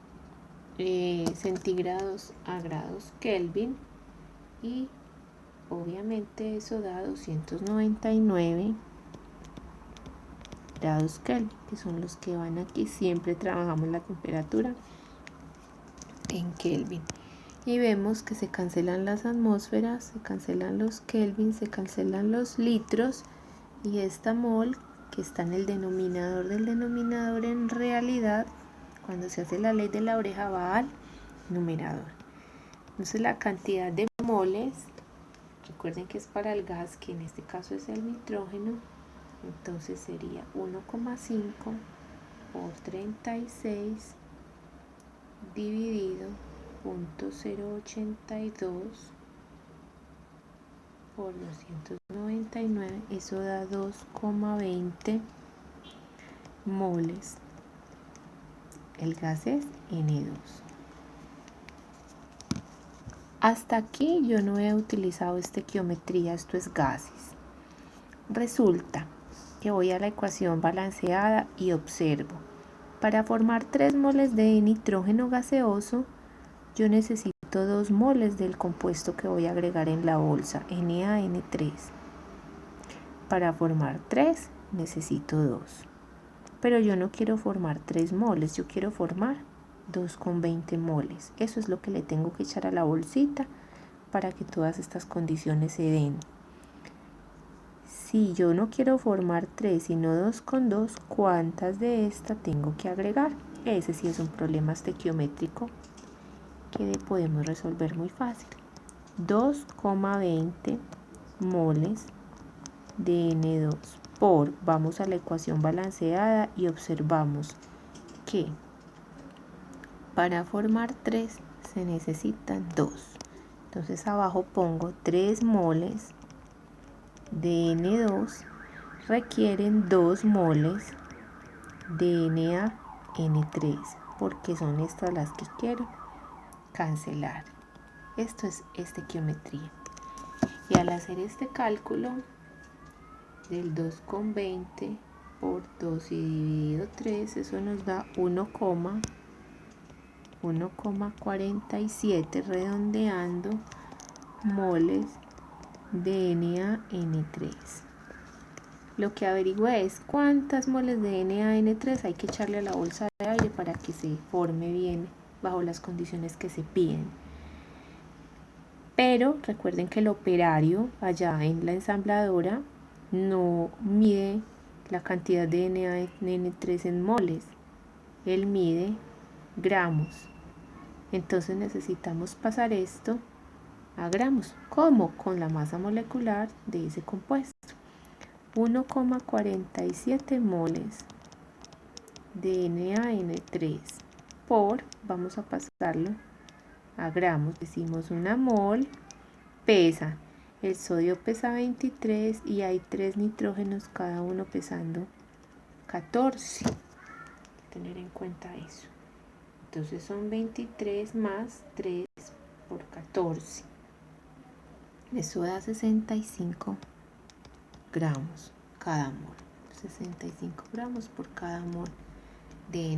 centígrados a grados Kelvin, y obviamente eso da 299 grados Kelvin, que son los que van aquí. Siempre trabajamos la temperatura en Kelvin. Y vemos que se cancelan las atmósferas, se cancelan los Kelvin, se cancelan los litros, y esta mol que está en el denominador del denominador, en realidad cuando se hace la ley de la oreja va al numerador. Entonces la cantidad de moles, recuerden que es para el gas, que en este caso es el nitrógeno, entonces sería 1,5 por 36 dividido 0,082 por 299, eso da 2,20 moles. El gas es N2. Hasta aquí yo no he utilizado estequiometría, esto es gases. Resulta que voy a la ecuación balanceada y observo. Para formar 3 moles de nitrógeno gaseoso, yo necesito 2 moles del compuesto que voy a agregar en la bolsa, NaN3. Para formar 3 necesito 2. Pero yo no quiero formar 3 moles, yo quiero formar 2,20 moles. Eso es lo que le tengo que echar a la bolsita para que todas estas condiciones se den. Si yo no quiero formar 3 sino 2,2, ¿cuántas de esta tengo que agregar? Ese sí es un problema estequiométrico que podemos resolver muy fácil. 2,20 moles de N2 por, vamos a la ecuación balanceada y observamos que para formar 3 se necesitan 2. Entonces abajo pongo 3 moles de N2 requieren 2 moles de NaN3, porque son estas las que quiero cancelar. Esto es estequiometría. Y al hacer este cálculo del 2,20 por 2 y dividido 3, eso nos da 1,47 redondeando moles de NaN3. Lo que averigüé es cuántas moles de NaN3 hay que echarle a la bolsa de aire para que se forme bien bajo las condiciones que se piden. Pero recuerden que el operario allá en la ensambladora no mide la cantidad de NaN3 en moles, él mide gramos. Entonces necesitamos pasar esto a gramos. ¿Cómo? Con la masa molecular de ese compuesto. 1,47 moles de NaN3 por, vamos a pasarlo a gramos, decimos una mol, pesa, el sodio pesa 23 y hay 3 nitrógenos, cada uno pesando 14. Hay que tener en cuenta eso. Entonces son 23 más 3 por 14. Eso da 65 gramos cada mol. 65 gramos por cada mol de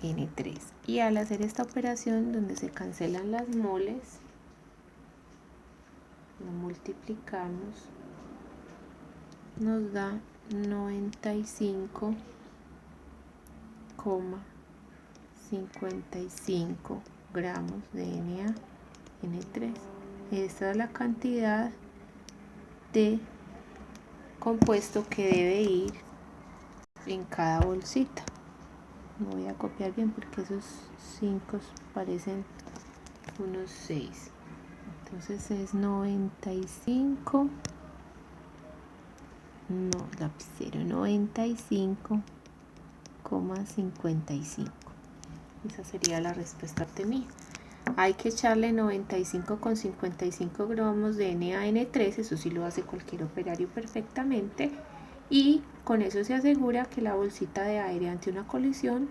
NaN3. Y al hacer esta operación donde se cancelan las moles, lo multiplicamos, nos da 95,55 gramos de NaN3. Esta es la cantidad de compuesto que debe ir en cada bolsita. Me voy a copiar bien porque esos 5 parecen unos 6. Entonces es 95, no, lapicero, 95,55. Esa sería la respuesta obtenida. Hay que echarle 95,55 gramos de NaN3, eso sí lo hace cualquier operario perfectamente, y con eso se asegura que la bolsita de aire ante una colisión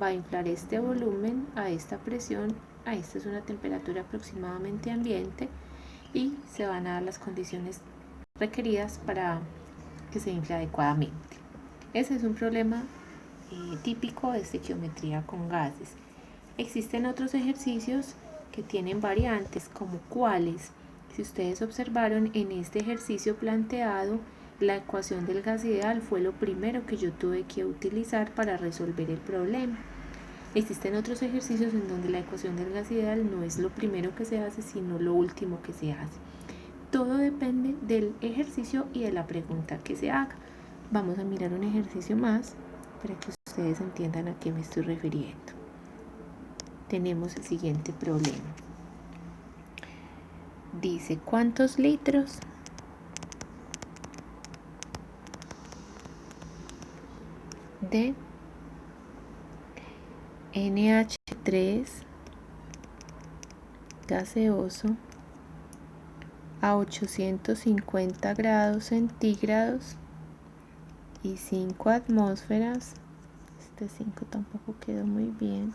va a inflar este volumen a esta presión, a esta es una temperatura aproximadamente ambiente, y se van a dar las condiciones requeridas para que se infle adecuadamente. Ese es un problema típico de estequiometría con gases. Existen otros ejercicios que tienen variantes, como cuáles. Si ustedes observaron en este ejercicio planteado, la ecuación del gas ideal fue lo primero que yo tuve que utilizar para resolver el problema. Existen otros ejercicios en donde la ecuación del gas ideal no es lo primero que se hace, sino lo último que se hace. Todo depende del ejercicio y de la pregunta que se haga. Vamos a mirar un ejercicio más para que ustedes entiendan a qué me estoy refiriendo. Tenemos el siguiente problema. Dice, ¿cuántos litros de NH3 gaseoso a 850 grados centígrados y 5 atmósferas? Este 5 tampoco quedó muy bien.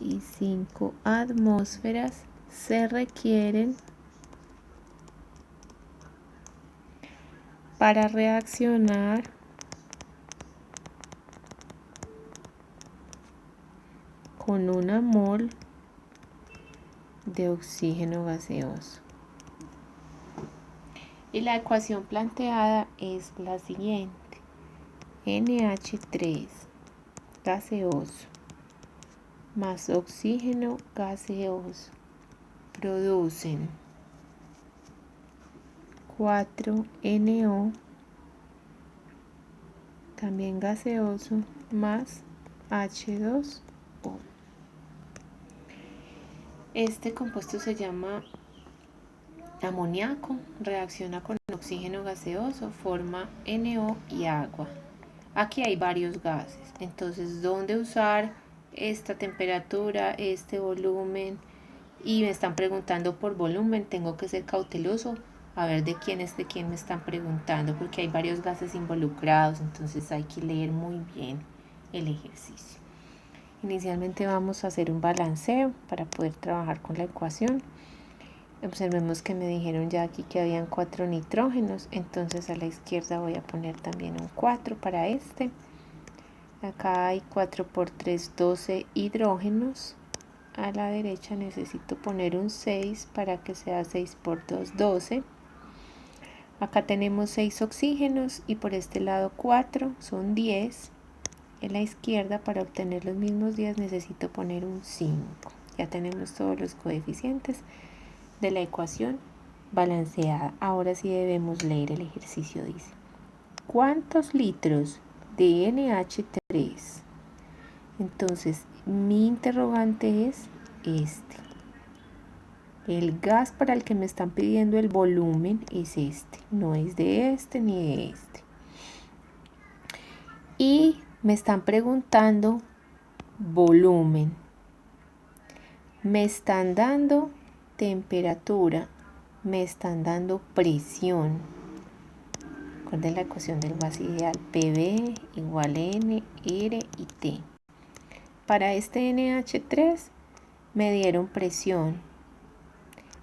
Y 5 atmósferas se requieren para reaccionar con una mol de oxígeno gaseoso. Y la ecuación planteada es la siguiente. NH3 gaseoso más oxígeno gaseoso producen 4NO también gaseoso más H2O. Este compuesto se llama amoníaco, reacciona con oxígeno gaseoso, forma NO y agua. Aquí hay varios gases, entonces ¿dónde usar esta temperatura, este volumen? Y me están preguntando por volumen, tengo que ser cauteloso a ver de quién me están preguntando, porque hay varios gases involucrados, entonces hay que leer muy bien el ejercicio. Inicialmente vamos a hacer un balanceo para poder trabajar con la ecuación. Observemos que me dijeron ya aquí que habían 4 nitrógenos, entonces a la izquierda voy a poner también un 4 para este. Acá hay 4 por 3, 12 hidrógenos. A la derecha necesito poner un 6 para que sea 6 por 2, 12. Acá tenemos 6 oxígenos y por este lado 4, son 10. En la izquierda, para obtener los mismos 10, necesito poner un 5. Ya tenemos todos los coeficientes de la ecuación balanceada. Ahora sí debemos leer el ejercicio. Dice, ¿cuántos litros de NH3? Entonces mi interrogante es este. El gas para el que me están pidiendo el volumen es este, no es de este ni de este. Y me están preguntando volumen. Me están dando temperatura, me están dando presión. Recuerden la ecuación del gas ideal, PV igual N, R y T. Para este NH3 me dieron presión,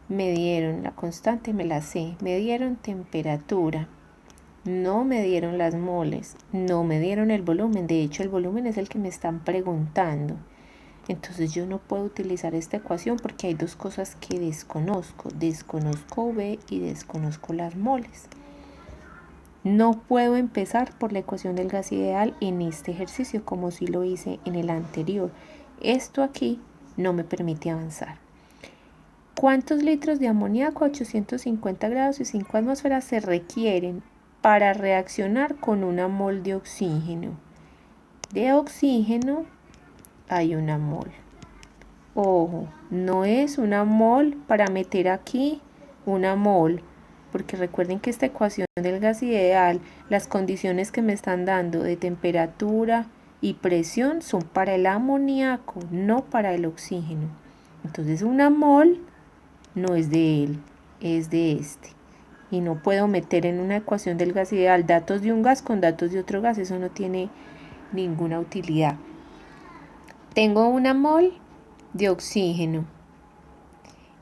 me dieron la constante, me la sé, me dieron temperatura, no me dieron las moles, no me dieron el volumen. De hecho, el volumen es el que me están preguntando. Entonces yo no puedo utilizar esta ecuación porque hay dos cosas que desconozco. Desconozco V y desconozco las moles. No puedo empezar por la ecuación del gas ideal en este ejercicio como si lo hice en el anterior. Esto aquí no me permite avanzar. ¿Cuántos litros de amoníaco a 850 grados y 5 atmósferas se requieren para reaccionar con una mol de oxígeno? De oxígeno hay una mol. Ojo, no es una mol para meter aquí una mol, porque recuerden que esta ecuación del gas ideal, las condiciones que me están dando de temperatura y presión son para el amoníaco, no para el oxígeno. Entonces una mol no es de él, es de este. Y no puedo meter en una ecuación del gas ideal datos de un gas con datos de otro gas, eso no tiene ninguna utilidad. Tengo una mol de oxígeno.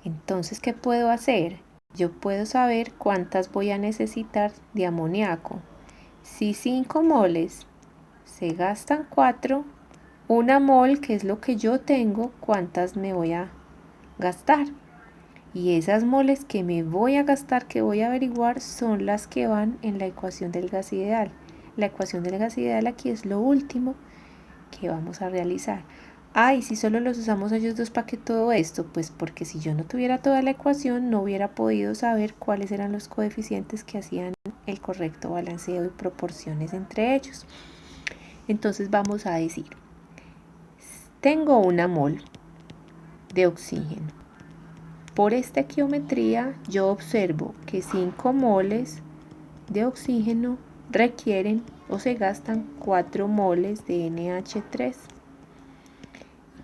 Entonces, ¿qué puedo hacer? Yo puedo saber cuántas voy a necesitar de amoníaco. Si 5 moles se gastan 4, una mol, que es lo que yo tengo, ¿cuántas me voy a gastar? Y esas moles que me voy a gastar, que voy a averiguar, son las que van en la ecuación del gas ideal. La ecuación del gas ideal aquí es lo último que vamos a realizar. Y si solo los usamos ellos dos, ¿para qué todo esto? Pues porque si yo no tuviera toda la ecuación, no hubiera podido saber cuáles eran los coeficientes que hacían el correcto balanceo y proporciones entre ellos. Entonces vamos a decir, tengo una mol de oxígeno. Por esta geometría yo observo que 5 moles de oxígeno requieren o se gastan 4 moles de NH3.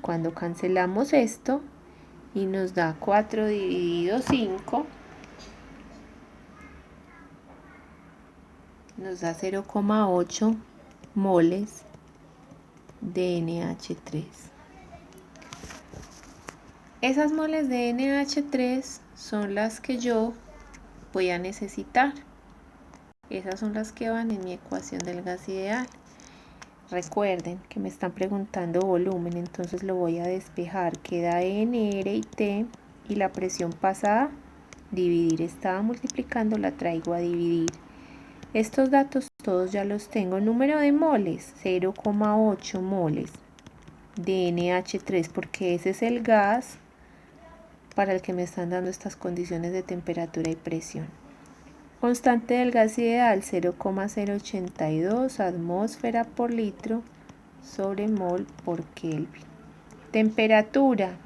Cuando cancelamos esto y nos da 4 dividido 5, nos da 0,8 moles de NH3. Esas moles de NH3 son las que yo voy a necesitar. Esas son las que van en mi ecuación del gas ideal. Recuerden que me están preguntando volumen, entonces lo voy a despejar. Queda N, R y T y la presión pasa a dividir. Estaba multiplicando, la traigo a dividir. Estos datos todos ya los tengo. Número de moles, 0,8 moles de NH3, porque ese es el gas para el que me están dando estas condiciones de temperatura y presión. Constante del gas ideal, 0,082 atmósfera por litro sobre mol por Kelvin. Temperatura,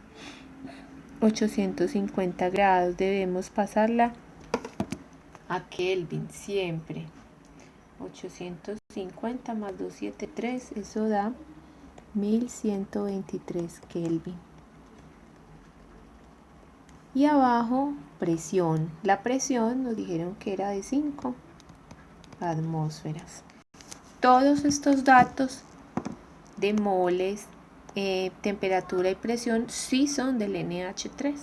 850 grados. Debemos pasarla a Kelvin siempre. 850 más 273, eso da 1123 Kelvin. Y abajo, presión. La presión nos dijeron que era de 5 atmósferas. Todos estos datos de moles, temperatura y presión sí son del NH3.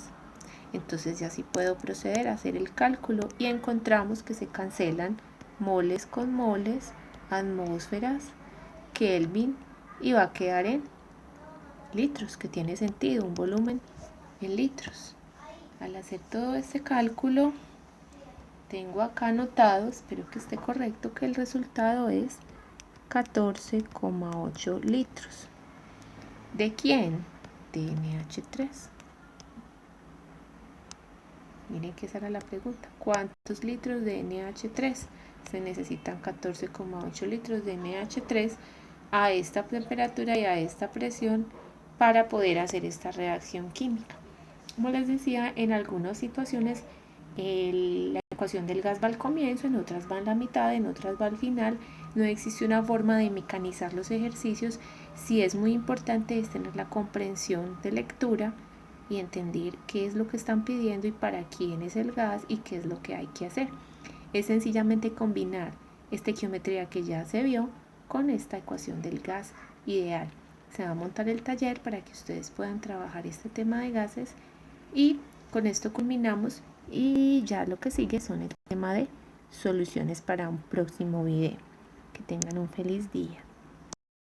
Entonces ya sí puedo proceder a hacer el cálculo y encontramos que se cancelan moles con moles, atmósferas, Kelvin, y va a quedar en litros, que tiene sentido, un volumen en litros. Al hacer todo este cálculo, tengo acá anotado, espero que esté correcto, que el resultado es 14,8 litros. ¿De quién? De NH3. Miren que esa era la pregunta. ¿Cuántos litros de NH3? Se necesitan 14,8 litros de NH3 a esta temperatura y a esta presión para poder hacer esta reacción química. Como les decía, en algunas situaciones la ecuación del gas va al comienzo, en otras va en la mitad, en otras va al final. No existe una forma de mecanizar los ejercicios. Sí es muy importante es tener la comprensión de lectura y entender qué es lo que están pidiendo y para quién es el gas y qué es lo que hay que hacer. Es sencillamente combinar esta geometría que ya se vio con esta ecuación del gas ideal. Se va a montar el taller para que ustedes puedan trabajar este tema de gases y con esto culminamos y ya lo que sigue son el tema de soluciones para un próximo video. Que tengan un feliz día.